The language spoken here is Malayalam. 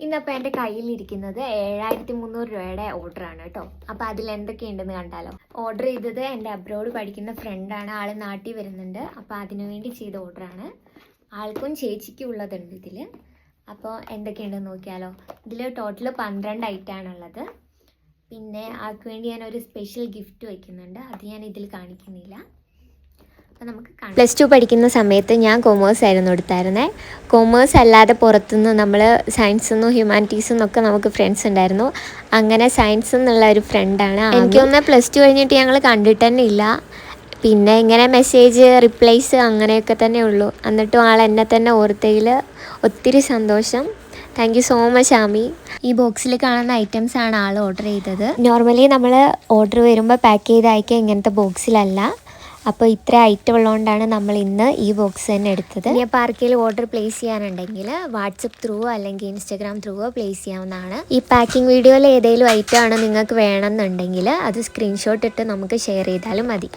ഇന്നപ്പോൾ എൻ്റെ കയ്യിലിരിക്കുന്നത് 7300 രൂപയുടെ ഓർഡറാണ് കേട്ടോ. അപ്പോൾ അതിൽ എന്തൊക്കെയുണ്ടെന്ന് കണ്ടാലോ. ഓർഡർ ചെയ്തത് എൻ്റെ അബ്രോഡ് പഠിക്കുന്ന ഫ്രണ്ടാണ്. ആൾ നാട്ടിൽ വരുന്നുണ്ട്. അപ്പോൾ അതിനുവേണ്ടി ചെയ്ത ഓർഡറാണ്. ആൾക്കും ചേച്ചിക്കും ഉള്ളതുണ്ട് ഇതിൽ. അപ്പോൾ എന്തൊക്കെയുണ്ടെന്ന് നോക്കിയാലോ. ഇതിൽ ടോട്ടൽ 12 ഐറ്റമാണുള്ളത്. പിന്നെ ആൾക്ക് വേണ്ടി ഞാനൊരു സ്പെഷ്യൽ ഗിഫ്റ്റ് വയ്ക്കുന്നുണ്ട്. അത് ഞാൻ ഇതിൽ കാണിക്കുന്നില്ല. അപ്പോൾ നമുക്ക് +2 പഠിക്കുന്ന സമയത്ത് ഞാൻ കൊമേഴ്സ് ആയിരുന്നു എടുത്തായിരുന്നത്. കൊമേഴ്സ് അല്ലാതെ പുറത്തുനിന്ന് നമ്മൾ സയൻസെന്നും ഹ്യൂമാനിറ്റീസെന്നും ഒക്കെ നമുക്ക് ഫ്രണ്ട്സ് ഉണ്ടായിരുന്നു. അങ്ങനെ സയൻസ് എന്നുള്ള ഒരു ഫ്രണ്ടാണ്. എനിക്കൊന്ന് +2 കഴിഞ്ഞിട്ട് ഞങ്ങൾ കണ്ടിട്ട് തന്നെ ഇല്ല. പിന്നെ ഇങ്ങനെ മെസ്സേജ് റിപ്ലൈസ് അങ്ങനെയൊക്കെ തന്നെ ഉള്ളൂ. എന്നിട്ടും ആൾ എന്നെ തന്നെ ഓർത്തതിൽ ഒത്തിരി സന്തോഷം. Thank you so much Ami. ഈ ബോക്സിൽ കാണുന്ന ഐറ്റംസ് ആണ് ആൾ ഓർഡർ ചെയ്തത്. നോർമലി നമ്മൾ ഓർഡർ വരുമ്പോൾ പാക്ക് ചെയ്ത് അയക്കുക ഇങ്ങനത്തെ ബോക്സിലല്ല. അപ്പോൾ ഇത്ര ഐറ്റം ഉള്ളതുകൊണ്ടാണ് നമ്മൾ ഇന്ന് ഈ ബോക്സ് തന്നെ എടുത്തത്. ഇനി അപ്പോൾ ആർക്കെങ്കിലും ഓർഡർ പ്ലേസ് ചെയ്യാനുണ്ടെങ്കിൽ വാട്സപ്പ് ത്രൂ അല്ലെങ്കിൽ ഇൻസ്റ്റാഗ്രാം ത്രൂ പ്ലേസ് ചെയ്യാവുന്നതാണ്. ഈ പാക്കിംഗ് വീഡിയോയിൽ ഏതെങ്കിലും ഐറ്റം ആണ് നിങ്ങൾക്ക് വേണമെന്നുണ്ടെങ്കിൽ അത് സ്ക്രീൻഷോട്ട് ഇട്ട് നമുക്ക് ഷെയർ ചെയ്താലും മതി.